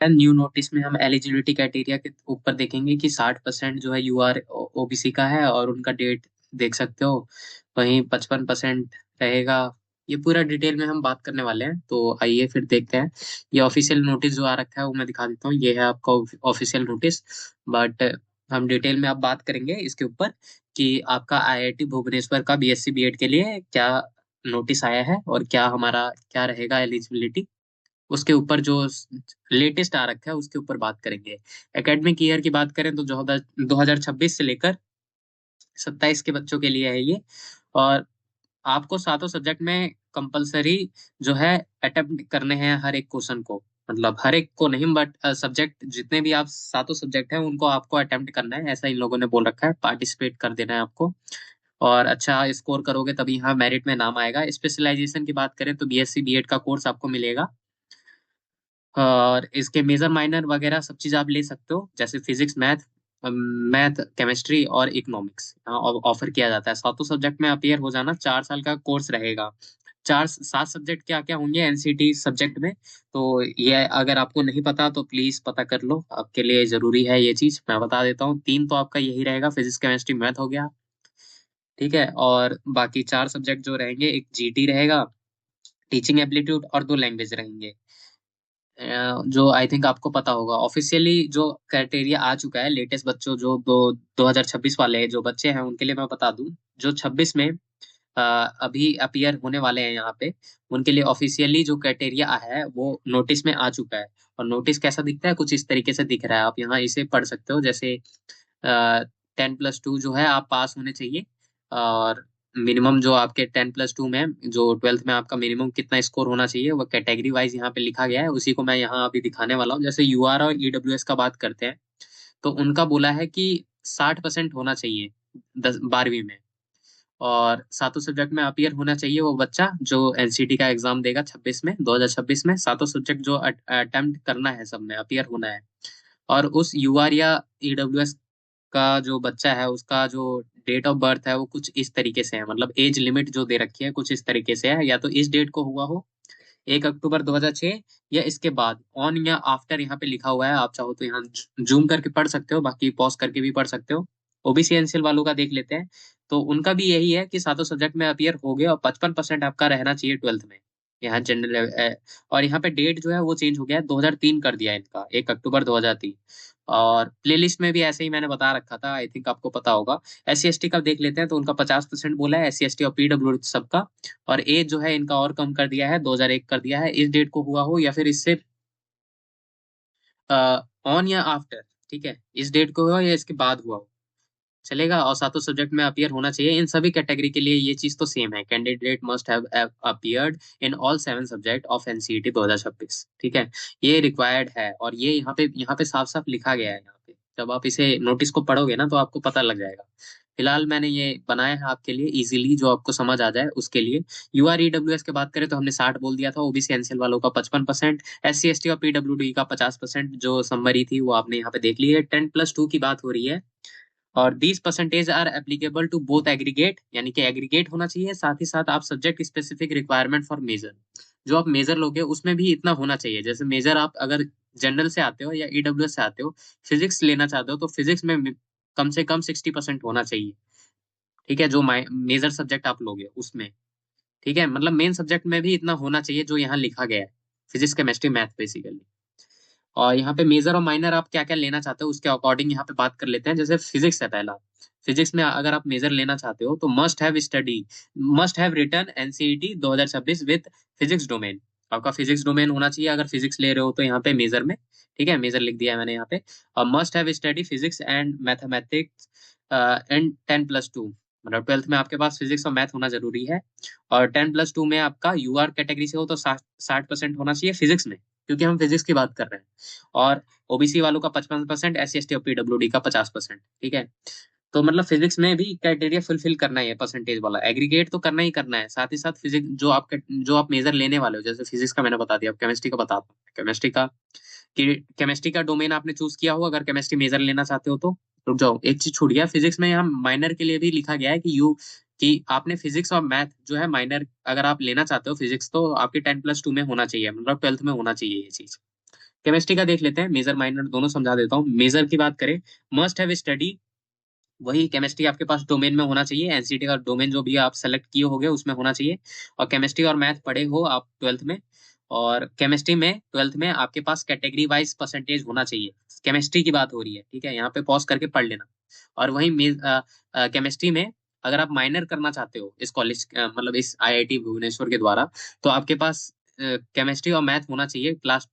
New notice में हम eligibility criteria के ऊपर देखेंगे कि 60% जो है यूआर ओबीसी का है और उनका डेट देख सकते हो। वहीं 55% रहेगा। ये पूरा डिटेल में हम बात करने वाले हैं, तो आइए फिर देखते हैं। ये ऑफिशियल नोटिस जो आ रखा है वो मैं दिखा देता हूँ। ये है आपका ऑफिशियल नोटिस। बट हम डिटेल में अब बात करेंगे इसके ऊपर कि आपका आईआईटी भुवनेश्वर का बीएससी बीएड के लिए क्या नोटिस आया है और क्या हमारा क्या रहेगा एलिजिबिलिटी। उसके ऊपर जो लेटेस्ट आ रखा है उसके ऊपर बात करेंगे। एकेडमिक ईयर की बात करें तो 2026 से लेकर 27 के बच्चों के लिए है ये। और आपको सातों सब्जेक्ट में कंपलसरी जो है अटेम्प्ट करने हैं हर एक क्वेश्चन को। मतलब हर एक को नहीं, बट सब्जेक्ट जितने भी आप सातों सब्जेक्ट हैं उनको आपको अटेम्प्ट करना है, ऐसा इन लोगों ने बोल रखा है। पार्टिसिपेट कर देना है आपको और अच्छा स्कोर करोगे तभी यहाँ मेरिट में नाम आएगा। स्पेशलाइजेशन की बात करें तो बीएससी बीएड का कोर्स आपको मिलेगा और इसके मेजर माइनर वगैरह सब चीज आप ले सकते हो, जैसे फिजिक्स मैथ केमिस्ट्री और इकोनॉमिक्स ऑफर किया जाता है। सातों सब्जेक्ट में अपियर हो जाना। 4 साल का कोर्स रहेगा। 7 सब्जेक्ट क्या क्या होंगे एनसीटी सब्जेक्ट में, तो ये अगर आपको नहीं पता तो प्लीज पता कर लो, आपके लिए जरूरी है ये चीज। मैं बता देता हूँ, 3 तो आपका यही रहेगा, फिजिक्स केमिस्ट्री मैथ हो गया। ठीक है, और बाकी 4 सब्जेक्ट जो रहेंगे, एक जीटी रहेगा, टीचिंग एप्टीट्यूड, और 2 लैंग्वेज रहेंगे। जो आई थिंक आपको पता होगा। ऑफिशियली जो क्राइटेरिया आ चुका है लेटेस्ट, बच्चों जो 2026 वाले जो बच्चे हैं उनके लिए मैं बता दूं, जो 26 में अभी अपीयर होने वाले हैं यहाँ पे, उनके लिए ऑफिशियली जो क्राइटेरिया है वो नोटिस में आ चुका है। और नोटिस कैसा दिखता है, कुछ इस तरीके से दिख रहा है। आप यहाँ इसे पढ़ सकते हो। जैसे 10+2 जो है आप पास होने चाहिए। और मिनिमम जो आपके 10+2 में जो 12th में आपका मिनिमम कितना स्कोर होना चाहिए वो कैटेगरी वाइज यहाँ पे लिखा गया है। उसी को मैं यहाँ अभी दिखाने वाला हूँ। जैसे यूआर और ईडब्ल्यूएस का बात करते हैं तो उनका बोला है कि 60% होना चाहिए 12वीं में। और सातों सब्जेक्ट में अपीयर होना चाहिए वो बच्चा जो एनसीटी का एग्जाम देगा 2026 में। सातों सब्जेक्ट जो अटेम्प्ट करना है सब में अपीयर होना है। और उस यूआर या ईडब्ल्यूएस का जो बच्चा है उसका जो डेट ऑफ बर्थ है वो कुछ इस तरीके से है। मतलब एज लिमिट जो दे रखी है कुछ इस तरीके से है, या तो इस डेट को हुआ हो 1 अक्टूबर 2006, या इसके बाद ऑन या आफ्टर यहाँ पे लिखा हुआ है। आप चाहो तो यहाँ जूम करके पढ़ सकते हो, बाकी पॉज करके भी पढ़ सकते हो। ओबीसी एनसीएल वालों का देख लेते हैं। तो उनका भी यही है कि सातों सब्जेक्ट में अपियर हो गए और 55% आपका रहना चाहिए 12th में। यहाँ जनरल और यहाँ पे डेट जो है वो चेंज हो गया है, 2003 कर दिया है इनका, 1 अक्टूबर 2003। और प्लेलिस्ट में भी ऐसे ही मैंने बता रखा था, आई थिंक आपको पता होगा। SC ST का देख लेते हैं तो उनका 50% बोला है, SC ST और पीडब्ल्यू सबका। और एज जो है इनका और कम कर दिया है, 2001 कर दिया है। इस डेट को हुआ हो या फिर इससे ऑन या आफ्टर, ठीक है, इस डेट को हुआ या इसके बाद हुआ हो चलेगा। और सातों सब्जेक्ट में अपीयर होना चाहिए। इन सभी कैटेगरी के लिए ये चीज तो सेम है, candidate must have appeared in all 7 subject of NCET 2026। ठीक है, ये रिक्वायर्ड है और ये यहाँ पे साफ साफ लिखा गया है। यहाँ पे जब आप इसे नोटिस को पढ़ोगे ना तो आपको पता लग जाएगा। फिलहाल मैंने ये बनाया है आपके लिए इजीली, जो आपको समझ आ जाए उसके लिए। यूआरईडब्ल्यूएस की बात करें तो हमने 60 बोल दिया था, ओबीसी एनसीएल वालों का 55%, SC ST और पीडब्ल्यूडी का 50% जो समरी थी वो आपने यहाँ पे देख ली है। 10+2 की बात हो रही है। और 20% are applicable to both aggregate, यानी कि एग्रीगेट होना चाहिए, साथ ही साथ आप subject specific requirement for major, जो आप मेजर लोगे उसमें भी इतना होना चाहिए। जैसे मेजर आप अगर जनरल से आते हो या ईडब्ल्यूएस से आते हो, फिजिक्स लेना चाहते हो तो फिजिक्स में कम से कम 60% होना चाहिए। ठीक है, जो मेजर सब्जेक्ट आप लोगे उसमें। ठीक है, मतलब मेन सब्जेक्ट में भी इतना होना चाहिए जो यहाँ लिखा गया है, फिजिक्स केमिस्ट्री मैथ बेसिकली। और यहाँ पे मेजर और माइनर आप क्या क्या लेना चाहते हो उसके अकॉर्डिंग यहाँ पे बात कर लेते हैं। जैसे फिजिक्स है पहला। फिजिक्स में अगर आप मेजर लेना चाहते हो तो must have return NCET 2026 with physics domain. आपका फिजिक्स डोमेन होना चाहिए अगर फिजिक्स ले रहे हो तो यहाँ पे मेजर में। ठीक है, मेजर लिख दिया है मैंने यहाँ पे। और must have study physics and mathematics and 10+2, मतलब 12th में आपके पास फिजिक्स और मैथ होना जरूरी है। और 10+2 में आपका यूआर कैटेगरी से हो तो 60% होना चाहिए फिजिक्स में, क्योंकि हम फिजिक्स की बात कर रहे हैं। और ओबीसी वालों का 55%, SC ST और पीडब्ल्यूडी का 50%। ठीक है, तो मतलब फिजिक्स में भी क्राइटेरिया फुलफिल करना ही है परसेंटेज वाला। एग्रीगेट तो करना ही करना है, साथ ही साथ फिजिक्स जो आप मेजर लेने वाले हो, जैसे फिजिक्स का मैंने बता दिया, अब केमिस्ट्री का बताता हूँ। केमिस्ट्री का डोमेन आपने चूज किया हो अगर केमिस्ट्री मेजर लेना चाहते हो तो। रुक जाओ, एक चीज छूट गया, फिजिक्स में यहाँ माइनर के लिए भी लिखा गया है कि आपने फिजिक्स और मैथ जो है माइनर अगर आप लेना चाहते हो फिजिक्स, तो आपके 10+2 में होना चाहिए, मतलब 12th में होना चाहिए ये चीज। केमिस्ट्री का देख लेते हैं, मेजर माइनर दोनों समझा देता हूँ। मेजर की बात करें, मस्ट हैव स्टडी, वही केमिस्ट्री आपके पास डोमेन में होना चाहिए, एनसीटी का डोमेन जो भी आप सेलेक्ट किए होगे उसमें होना चाहिए। और केमिस्ट्री और मैथ पढ़े हो आप ट्वेल्थ में, और केमिस्ट्री में ट्वेल्थ में आपके पास कैटेगरी वाइज परसेंटेज होना चाहिए। केमिस्ट्री की बात हो रही है, ठीक है, यहाँ पे पॉज करके पढ़ लेना। और वही केमिस्ट्री में अगर आप माइनर करना चाहते हो इस कॉलेज मतलब इस आईआईटी भुवनेश्वर के द्वारा, तो आपके पास केमिस्ट्री और मैथ होना चाहिए क्लास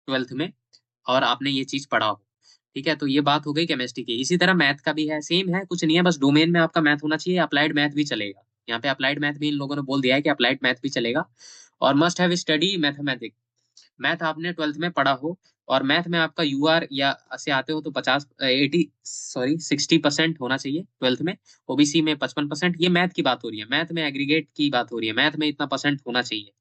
ट्वेल्थ में, और आपने ये चीज पढ़ा हो। ठीक है, तो ये बात हो गई केमिस्ट्री की। इसी तरह मैथ का भी है, सेम है, कुछ नहीं है, बस डोमेन में आपका मैथ होना चाहिए। अप्लाइड मैथ भी चलेगा, यहाँ पे अप्लाइड मैथ भी इन लोगों ने बोल दिया है कि अप्लाइड मैथ भी चलेगा। और must have study mathematics, math आपने ट्वेल्थ में पढ़ा हो, और मैथ में आपका यूआर या से आते हो तो 60% होना चाहिए ट्वेल्थ में। ओबीसी में 55%, ये मैथ की बात हो रही है, मैथ में एग्रीगेट की बात हो रही है, मैथ में इतना परसेंट होना चाहिए।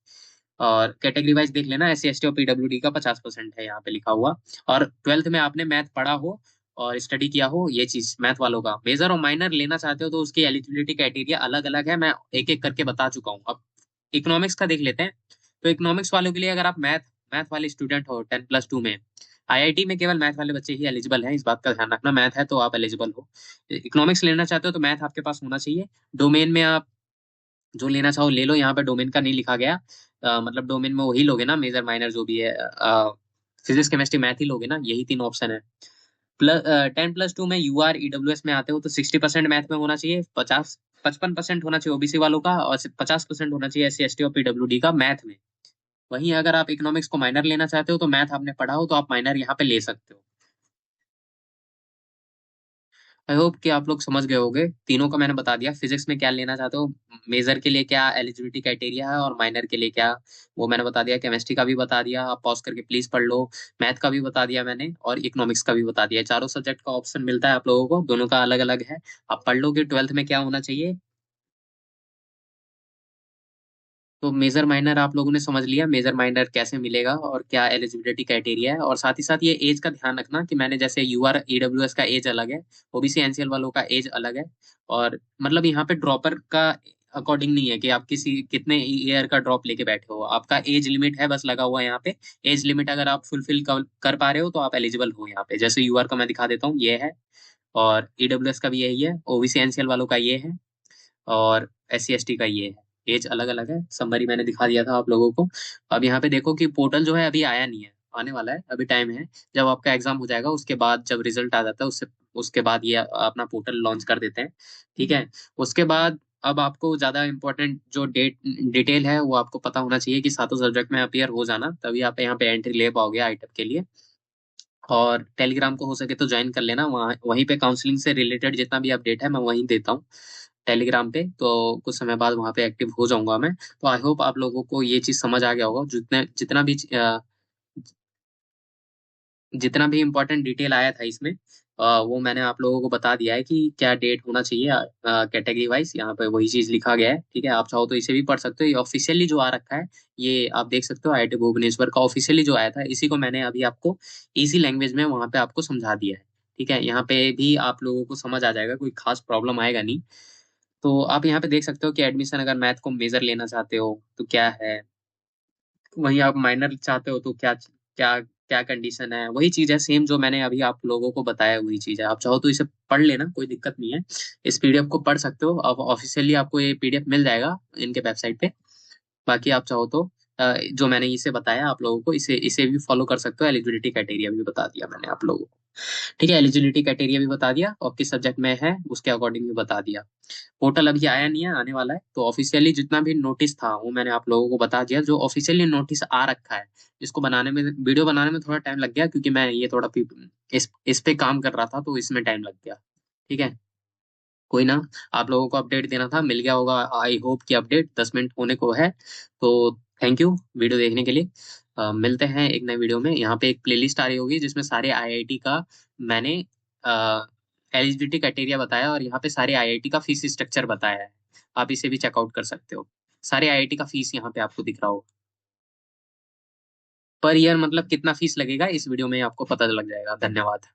और कैटेगरी वाइज देख लेना, एस सी एस टी और पीडब्ल्यूडी का 50% है यहाँ पे लिखा हुआ। और ट्वेल्थ में आपने मैथ पढ़ा हो और स्टडी किया हो, ये चीज मैथ वालों का। मेजर और माइनर लेना चाहते हो तो उसकी एलिजिबिलिटी क्राइटेरिया अलग अलग है, मैं एक एक करके बता चुका हूँ। अब इकोनॉमिक्स का देख लेते हैं। तो इकोनॉमिक्स वालों के लिए, अगर आप मैथ मैथ वाले स्टूडेंट हो 10+2 में, आईआईटी में केवल मैथ वाले बच्चे ही एलिजिबल हैं, इस बात का ध्यान रखना, मैथ है तो आप एलिजिबल हो। इकोनॉमिक्स लेना चाहते हो तो मैथ आपके पास होना चाहिए। डोमेन में आप जो लेना चाहो ले लो, यहाँ पे डोमेन का नहीं लिखा गया। मतलब डोमेन में वही लोगे ना, मेजर माइनर जो भी है, फिजिक्स केमिस्ट्री मैथ ही लोगे ना, यही 3 ऑप्शन है। 10+2 में यूआर ईडब्ल्यूएस में आते हो तो 60% मैथ में होना चाहिए, 55% होना चाहिए ओबीसी वालों का, और 50% होना चाहिए एस सी एस टी और पीडब्ल्यूडी का मैथ में। वहीं अगर आप इकोनॉमिक्स को माइनर लेना चाहते हो तो मैथ आपने पढ़ा हो तो आप माइनर यहाँ पे ले सकते हो। आई होप कि आप लोग समझ गए होंगे, तीनों का मैंने बता दिया। फिजिक्स में क्या लेना चाहते हो, मेजर के लिए क्या एलिजिबिलिटी क्राइटेरिया है, और माइनर के लिए क्या, वो मैंने बता दिया। केमिस्ट्री का भी बता दिया, आप पॉज करके प्लीज पढ़ लो। मैथ का भी बता दिया मैंने, और इकोनॉमिक्स का भी बता दिया। चारों सब्जेक्ट का ऑप्शन मिलता है आप लोगों को, दोनों का अलग अलग है। आप पढ़ लो कि ट्वेल्थ में क्या होना चाहिए। तो मेजर माइनर आप लोगों ने समझ लिया, मेजर माइनर कैसे मिलेगा और क्या एलिजिबिलिटी क्राइटेरिया है। और साथ ही साथ ये एज का ध्यान रखना कि मैंने जैसे यूआर ईडब्ल्यूएस का एज अलग है, ओबीसी एनसीएल वालों का एज अलग है। और मतलब यहाँ पे ड्रॉपर का अकॉर्डिंग नहीं है कि आप किसी कितने ईयर का ड्रॉप लेके बैठे हो, आपका एज लिमिट है बस लगा हुआ है यहाँ पे। एज लिमिट अगर आप फुलफिल कर पा रहे हो तो आप एलिजिबल हो यहाँ पे। जैसे यूआर का मैं दिखा देता हूँ, ये है, और ईडब्ल्यूएस का भी यही है, ओबीसी एनसीएल वालों का ये है, और एस सी एस टी का ये है। एज अलग अलग है, समरी मैंने दिखा दिया था आप लोगों को। अब यहाँ पे देखो कि पोर्टल जो है अभी आया नहीं है, आने वाला है, अभी टाइम है। जब आपका एग्जाम हो जाएगा उसके बाद, जब रिजल्ट आ जाता है उससे उसके बाद ये अपना पोर्टल लॉन्च कर देते हैं। ठीक है, उसके बाद अब आपको ज्यादा इंपॉर्टेंट जो डिटेल है वो आपको पता होना चाहिए कि सातों सब्जेक्ट में अपियर हो जाना, तभी आप यहाँ पे एंट्री ले पाओगे आईटेप के लिए। और टेलीग्राम को हो सके तो ज्वाइन कर लेना, वहाँ वहीं पे काउंसलिंग से रिलेटेड जितना भी अपडेट है मैं वहीं देता हूँ टेलीग्राम पे। तो कुछ समय बाद वहाँ पे एक्टिव हो जाऊंगा मैं। तो आई होप आप लोगों को ये चीज समझ आ गया होगा, जितना भी इम्पोर्टेंट डिटेल आया था इसमें, वो मैंने आप लोगों को बता दिया है कि क्या डेट होना चाहिए कैटेगरी वाइज। यहाँ पे वही चीज लिखा गया है। ठीक है, आप चाहो तो इसे भी पढ़ सकते हो, ये ऑफिशियली जो आ रखा है, ये आप देख सकते हो, आईआईटी भुवनेश्वर का ऑफिशियली जो आया था, इसी को मैंने अभी आपको इजी लैंग्वेज में वहाँ पे आपको समझा दिया है। ठीक है, यहाँ पे भी आप लोगों को समझ आ जाएगा, कोई खास प्रॉब्लम आएगा नहीं। तो आप यहाँ पे देख सकते हो कि एडमिशन अगर मैथ को मेजर लेना चाहते हो तो क्या है, वहीं आप माइनर चाहते हो तो क्या क्या क्या कंडीशन है, वही चीज है सेम जो मैंने अभी आप लोगों को बताया, वही चीज है। आप चाहो तो इसे पढ़ लेना, कोई दिक्कत नहीं है। इस पीडीएफ को पढ़ सकते हो, अब ऑफिशियली आपको ये पीडीएफ मिल जाएगा इनके वेबसाइट पे। बाकी आप चाहो तो जो मैंने इसे बताया आप लोगों को, इसे इसे भी फॉलो कर सकते हो। एलिजिबिलिटी क्राइटेरिया भी बता दिया मैंने आप लोगों को। ठीक है, एलिजिबिलिटी क्राइटेरिया भी बता दिया, और किस सब्जेक्ट में है उसके अकॉर्डिंग भी बता दिया। पोर्टल अभी आया नहीं है, आने वाला है। तो ऑफिशियली जितना भी नोटिस था वो मैंने आप लोगों को बता दिया, जो ऑफिशियली नोटिस आ रखा है। इसको बनाने में, वीडियो बनाने में थोड़ा टाइम लग गया, क्योंकि मैं ये थोड़ा इस पे काम कर रहा था तो इसमें टाइम लग गया। ठीक है, कोई ना, आप लोगों को अपडेट देना था, मिल गया होगा आई होप कि अपडेट 10 मिनट होने को है। तो थैंक यू वीडियो देखने के लिए। मिलते हैं एक नए वीडियो में। यहाँ पे एक प्लेलिस्ट आ रही होगी जिसमें सारे आईआईटी का मैंने एलिजिबिलिटी क्राइटेरिया बताया, और यहाँ पे सारे आईआईटी का फीस स्ट्रक्चर बताया है। आप इसे भी चेकआउट कर सकते हो। सारे आईआईटी का फीस यहाँ पे आपको दिख रहा होगा, पर ईयर मतलब कितना फीस लगेगा इस वीडियो में आपको पता लग जाएगा। धन्यवाद।